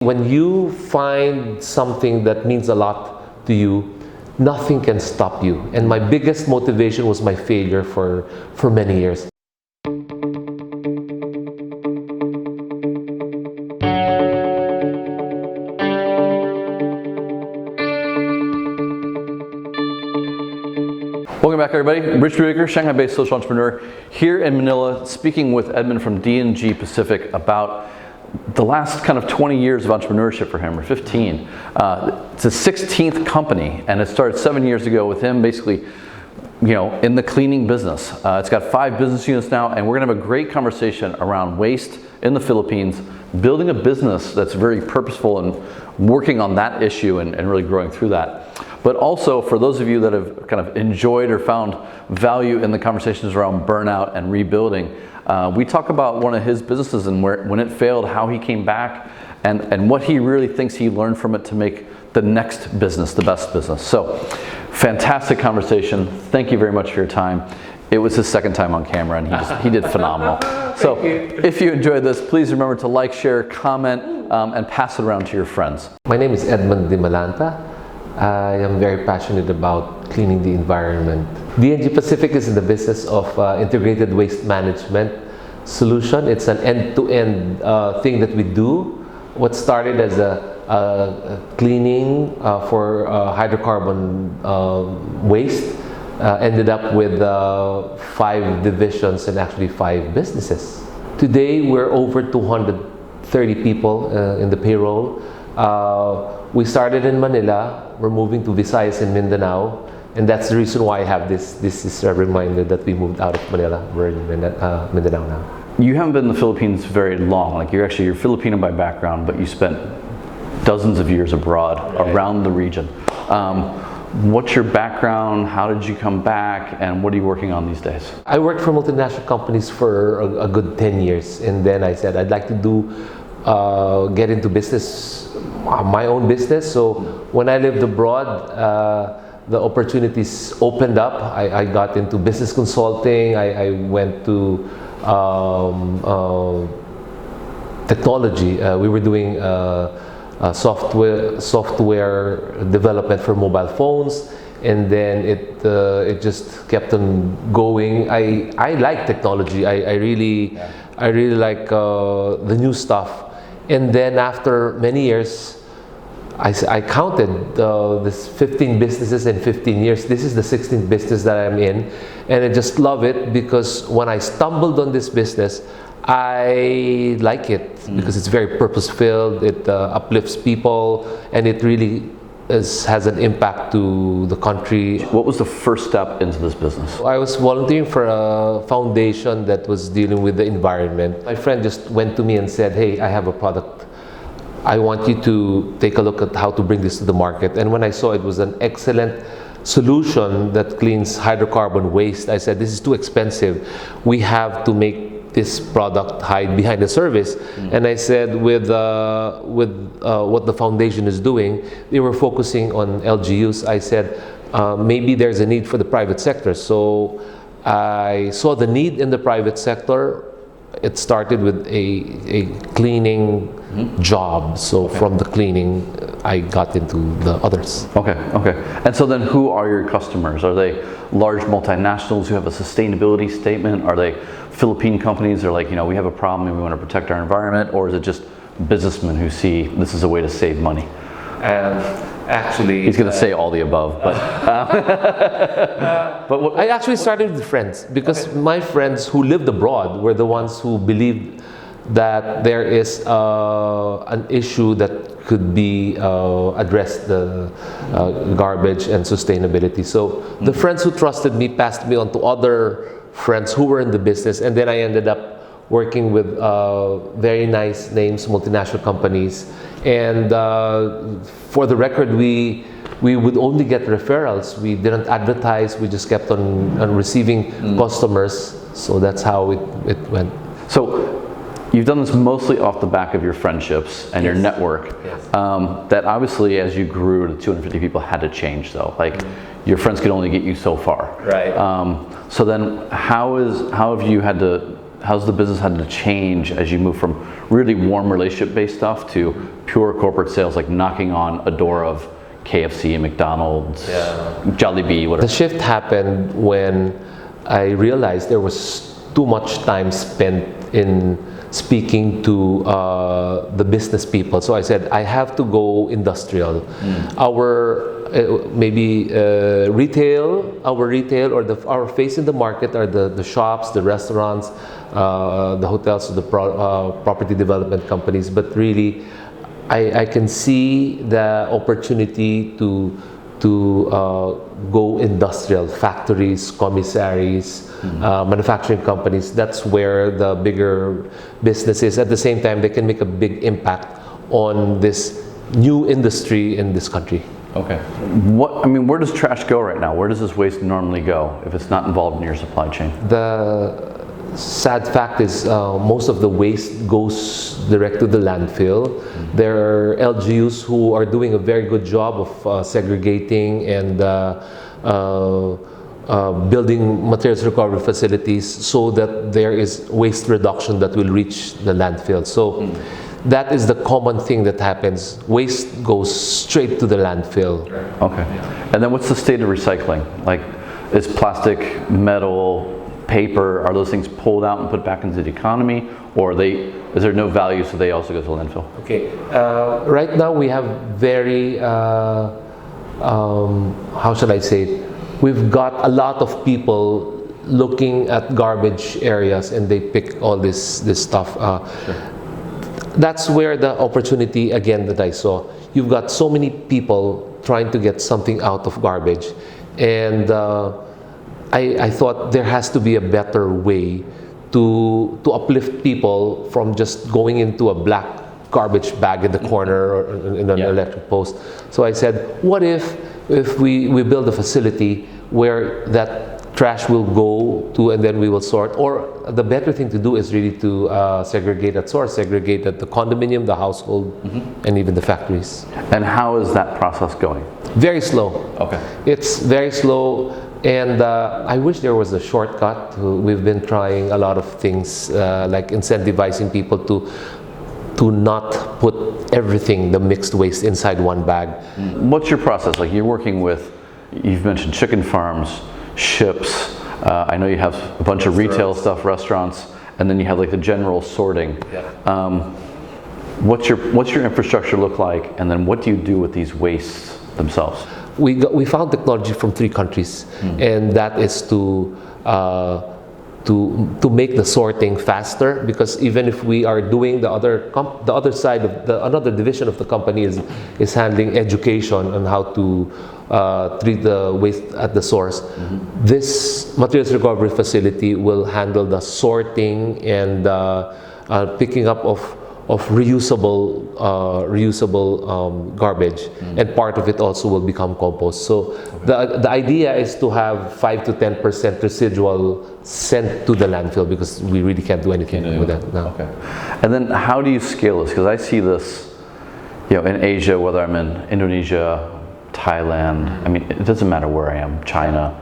When you find something that means a lot to you, nothing can stop you. And my biggest motivation was my failure for many years. Welcome back, everybody. Rich Brubaker, Shanghai-based social entrepreneur, here in Manila, speaking with Edmund from D&G Pacific about the last kind of 20 years of entrepreneurship for him, or 15. It's his 16th company, and it started 7 years ago with him basically, in the cleaning business. It's got 5 business units now, and we're gonna have a great conversation around waste in the Philippines, building a business that's very purposeful and working on that issue and really growing through that. But also, for those of you that have kind of enjoyed or found value in the conversations around burnout and rebuilding, we talk about one of his businesses and when it failed, how he came back, and what he really thinks he learned from it to make the next business the best business. So, fantastic conversation. Thank you very much for your time. It was his second time on camera, and he did phenomenal. So, if you enjoyed this, please remember to like, share, comment, and pass it around to your friends. My name is Edmund Dimalanta. I am very passionate about cleaning the environment. D&G Pacific is in the business of integrated waste management solution. It's an end-to-end thing that we do. What started as a cleaning for hydrocarbon waste ended up with 5 divisions and actually 5 businesses. Today we're over 230 people in the payroll. We started in Manila. We're moving to Visayas and Mindanao, and that's the reason why I have this. This is a reminder that we moved out of Manila. We're in Mindanao now. You haven't been in the Philippines very long. Like you're Filipino by background, but you spent dozens of years abroad, around the region. What's your background? How did you come back? And what are you working on these days? I worked for multinational companies for a good 10 years, and then I said I'd like to get into business, my own business. So when I lived abroad, the opportunities opened up. I got into business consulting. I went to technology. We were doing software development for mobile phones, and then it just kept on going. I like technology. I really like the new stuff. And then after many years, I counted this 15 businesses in 15 years. This is the 16th business that I'm in, and I just love it because when I stumbled on this business, I like it because it's very purpose-filled. It uplifts people, and it really has an impact to the country. What was the first step into this business? I was volunteering for a foundation that was dealing with the environment. My friend just went to me and said, "Hey, I have a product. I want you to take a look at how to bring this to the market." And when I saw it was an excellent solution that cleans hydrocarbon waste, I said, "This is too expensive. We have to make this product hide behind the service." And I said, with what the foundation is doing, they were focusing on LGUs. I said, maybe there's a need for the private sector. So I saw the need in the private sector. It started with a cleaning job. So from the cleaning, I got into the others. Okay. And so then who are your customers? Are they large multinationals who have a sustainability statement? Are they Philippine companies? They're like, we have a problem and we want to protect our environment? Or is it just businessmen who see this is a way to save money? Actually, he's going to say all the above, but I actually started with friends because my friends who lived abroad were the ones who believed that there is an issue that could be addressed, the garbage and sustainability. So the friends who trusted me passed me on to other friends who were in the business, and then I ended up working with very nice names, multinational companies. And for the record, we would only get referrals. We didn't advertise. We just kept on receiving customers. So that's how it went. So you've done this mostly off the back of your friendships and your network. Yes. That obviously, as you grew to 250 people, had to change though. Like your friends could only get you so far. Right. So then how have you had to how's the business had to change as you move from really warm relationship-based stuff to pure corporate sales, like knocking on a door of KFC, McDonald's, Jollibee, whatever? The shift happened when I realized there was too much time spent in speaking to the business people. So I said, I have to go industrial. Our retail or our face in the market are the shops, the restaurants, the hotels, the property development companies. But really, I can see the opportunity to go industrial, factories, commissaries, manufacturing companies. That's where the bigger business is. At the same time, they can make a big impact on this new industry in this country. Okay. Where does trash go right now? Where does this waste normally go if it's not involved in your supply chain? The sad fact is most of the waste goes direct to the landfill. There are LGUs who are doing a very good job of segregating and building materials recovery facilities so that there is waste reduction that will reach the landfill. So that is the common thing that happens. Waste goes straight to the landfill. Okay. And then what's the state of recycling? Like, is plastic, metal, paper, are those things pulled out and put back into the economy, or is there no value so they also go to the landfill? Okay. Right now we have very, how should I say it? We've got a lot of people looking at garbage areas and they pick all this stuff. That's where the opportunity again that I saw. You've got so many people trying to get something out of garbage, and I thought there has to be a better way to uplift people from just going into a black garbage bag in the corner or in an electric post. So I said, what if we build a facility where that trash will go to and then we will sort, or the better thing to do is really to segregate at source, segregate at the condominium, the household, and even the factories. And how is that process going? Very slow. Okay. It's very slow, and I wish there was a shortcut. We've been trying a lot of things like incentivizing people to not put everything, the mixed waste, inside one bag. What's your process? Like, you're working with, you've mentioned chicken farms, ships, I know you have a bunch of retail stuff, restaurants, and then you have like the general sorting. What's your infrastructure look like, and then what do you do with these wastes themselves? We found technology from 3 countries, and that is to make the sorting faster, because even if we are doing the other side of another division of the company is handling education on how to treat the waste at the source. This materials recovery facility will handle the sorting and picking up of reusable garbage, and part of it also will become compost. So the idea is to have 5 to 10% residual sent to the landfill, because we really can't do anything with that now. Okay. And then how do you scale this? Because I see this, in Asia, whether I'm in Indonesia, Thailand, it doesn't matter where I am, China.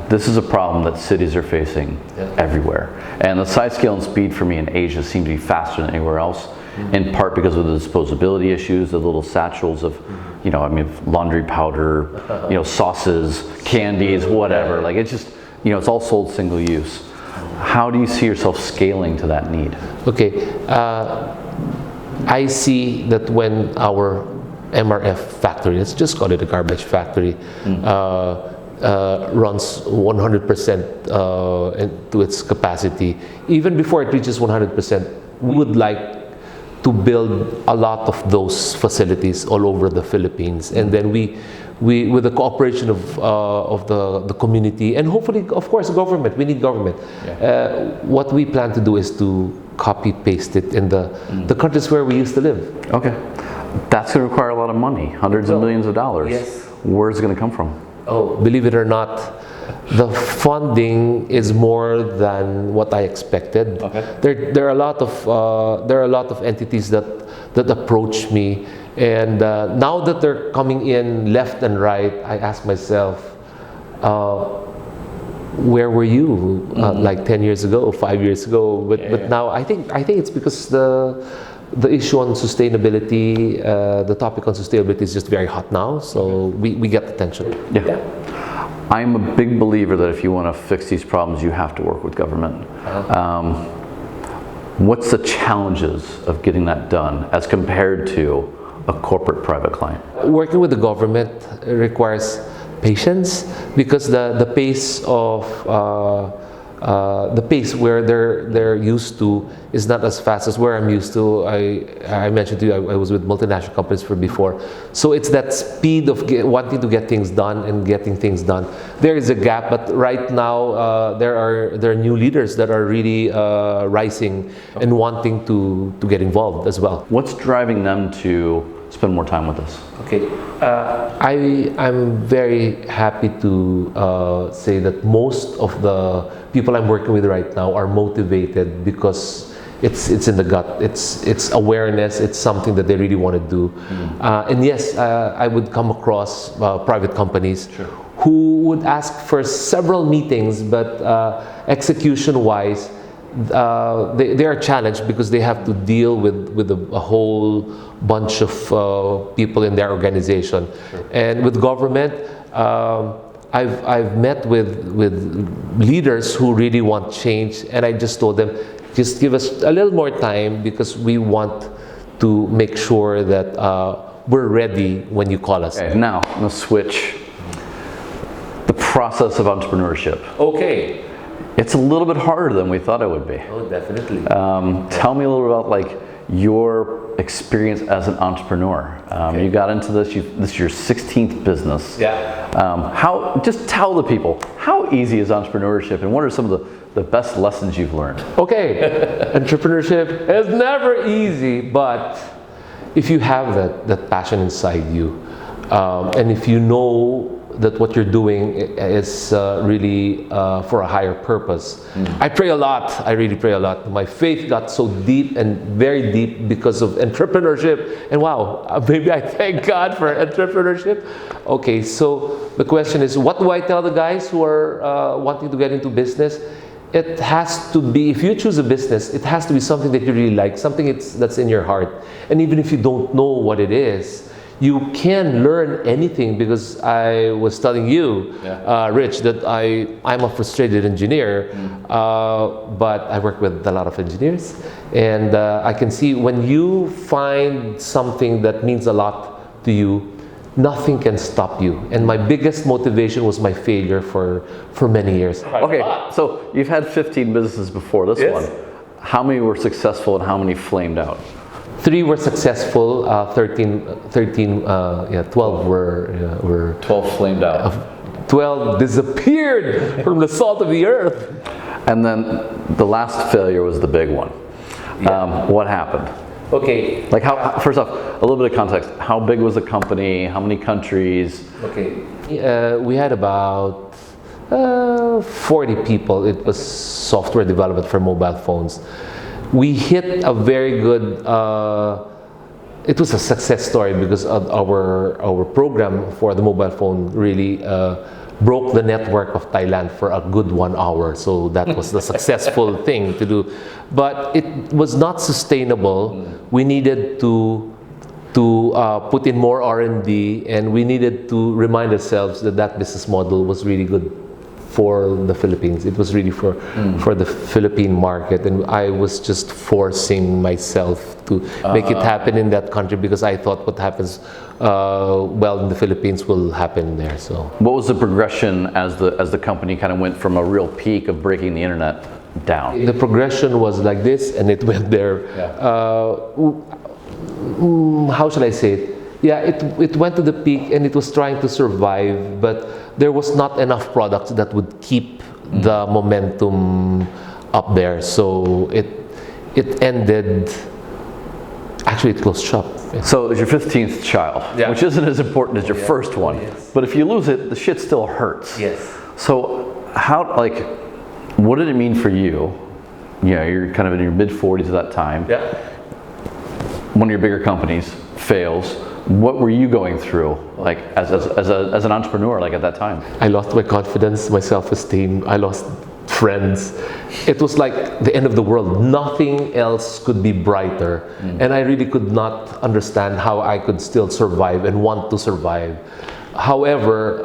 This is a problem that cities are facing everywhere. And the size, scale, and speed for me in Asia seem to be faster than anywhere else, in part because of the disposability issues, the little satchels of, laundry powder, sauces, candies, whatever. Like, it's just, it's all sold single use. How do you see yourself scaling to that need? Okay, I see that when our MRF factory, let's just call it a garbage factory, runs 100% to its capacity. Even before it reaches 100%, we would like to build a lot of those facilities all over the Philippines, and then we with the cooperation of the community, and hopefully, of course, government. We need government. What we plan to do is to copy paste it in the countries where we used to live. Okay, that's going to require a lot of money, hundreds of millions of dollars. Yes. Where's it going to come from? Oh, believe it or not, the funding is more than what I expected. Okay. There are a lot of entities that approach me, and now that they're coming in left and right, I ask myself, where were you like 10 years ago, 5 years ago? But now I think it's because the issue on sustainability, the topic on sustainability is just very hot now, so we get attention. Yeah. I'm a big believer that if you want to fix these problems, you have to work with government. What's the challenges of getting that done as compared to a corporate private client? Working with the government requires patience, because the pace of the pace where they're used to is not as fast as where I'm used to. I mentioned to you I was with multinational companies before, so it's that speed of wanting to get things done and getting things done. There is a gap, but right now there are new leaders that are really rising and wanting to get involved as well. What's driving them to spend more time with us? Okay, I'm very happy to say that most of the people I'm working with right now are motivated because it's in the gut. It's awareness. It's something that they really want to do. And yes, I would come across private companies who would ask for several meetings, but execution-wise, they are challenged because they have to deal with a whole bunch of people in their organization. And with government, I've met with leaders who really want change, and I just told them, just give us a little more time because we want to make sure that we're ready when you call us. Okay, now I'm going to switch. The process of entrepreneurship. Okay. It's a little bit harder than we thought it would be. Oh, definitely. Tell me a little about like your experience as an entrepreneur. You got into this. This is your 16th business. Yeah. Just tell the people, how easy is entrepreneurship, and what are some of the best lessons you've learned? Okay, entrepreneurship is never easy, but if you have that passion inside you, and if you know that what you're doing is really for a higher purpose. I pray a lot. I really pray a lot. My faith got so deep and very deep because of entrepreneurship. And wow, maybe I thank God for entrepreneurship. Okay, so the question is, what do I tell the guys who are wanting to get into business? It has to be, if you choose a business, it has to be something that you really like, something that's in your heart. And even if you don't know what it is, you can learn anything, because I was telling you, Rich, that I'm a frustrated engineer, but I work with a lot of engineers, and I can see when you find something that means a lot to you, nothing can stop you. And my biggest motivation was my failure for many years. Okay, so you've had 15 businesses before this one. How many were successful and how many flamed out? 3 were successful, 12 were 12 flamed out. 12 disappeared from the salt of the earth. And then the last failure was the big one. What happened? Okay. Like first off, a little bit of context. How big was the company? How many countries? Okay. We had about 40 people. It was software development for mobile phones. We hit a very good, it was a success story because our program for the mobile phone really broke the network of Thailand for a good 1 hour. So that was the successful thing to do. But it was not sustainable. We needed to put in more R&D, and we needed to remind ourselves that business model was really good for the Philippines. It was really for the Philippine market, and I was just forcing myself to make it happen in that country, because I thought what happens well in the Philippines will happen there. So what was the progression as the company kind of went from a real peak of breaking the internet down? The progression was like this, and it went there. How should I say it? Yeah, it went to the peak, and it was trying to survive, but there was not enough products that would keep the momentum up there. So it ended. Actually, it closed shop. So it was your 15th child, which isn't as important as your first one. But if you lose it, the shit still hurts. So what did it mean for you? You're kind of in your mid-40s at that time. One of your bigger companies fails. What were you going through, like as an entrepreneur, like at that time? I lost my confidence, my self-esteem. I lost friends. It was like the end of the world. Nothing else could be brighter. And I really could not understand how I could still survive and want to survive. However,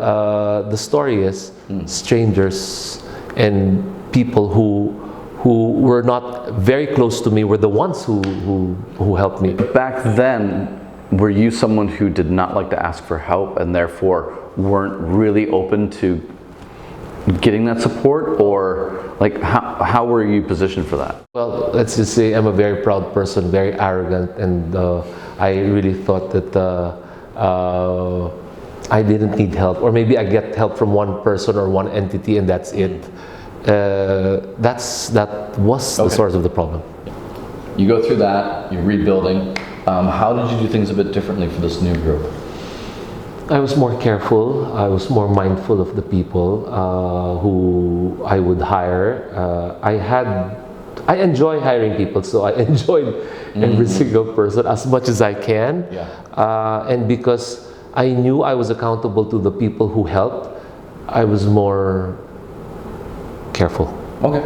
the story is strangers and people who were not very close to me were the ones who helped me. Back then, were you someone who did not like to ask for help and therefore weren't really open to getting that support, or like how were you positioned for that? Well, let's just say I'm a very proud person, very arrogant, and I really thought that I didn't need help, or maybe I get help from one person or one entity and that's it. That was the source of the problem. You go through that, you're rebuilding. How did you do things a bit differently for this new group? I was more careful. I was more mindful of the people who I would hire. I enjoy hiring people, so I enjoyed every single person as much as I can. And because I knew I was accountable to the people who helped, I was more careful. Okay.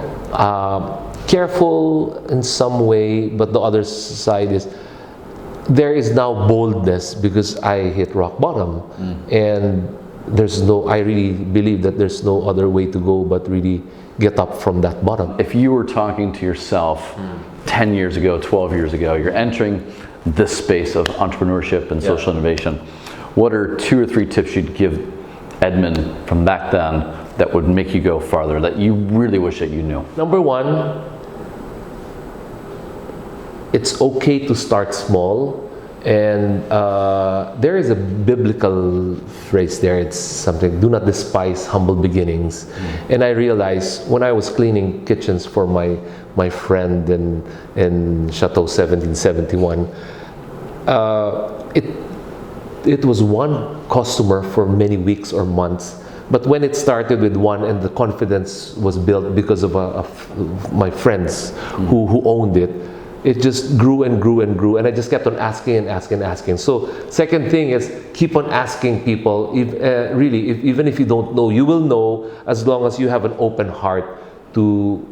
Careful in some way, but the other side is there is now boldness because I hit rock bottom, and I really believe that there's no other way to go but really get up from that bottom. If you were talking to yourself 10 years ago, 12 years ago, you're entering this space of entrepreneurship and social innovation, what are 2 or 3 tips you'd give Edmund from back then that would make you go farther, that you really wish that you knew? Number 1, it's okay to start small, and there is a biblical phrase there. It's something, do not despise humble beginnings. And I realized when I was cleaning kitchens for my friend in Chateau 1771, it was one customer for many weeks or months. But when it started with one and the confidence was built because of my friends who owned it, it just grew and grew and grew, and I just kept on asking and asking and asking. So second thing is keep on asking people. Even if you don't know, you will know as long as you have an open heart to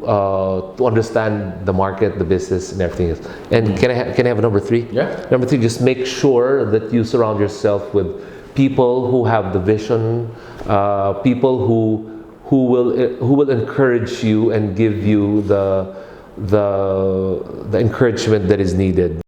understand the market, the business, and everything else. And can I have a number 3? Yeah. Number 3, just make sure that you surround yourself with people who have the vision, people who will encourage you and give you the encouragement that is needed.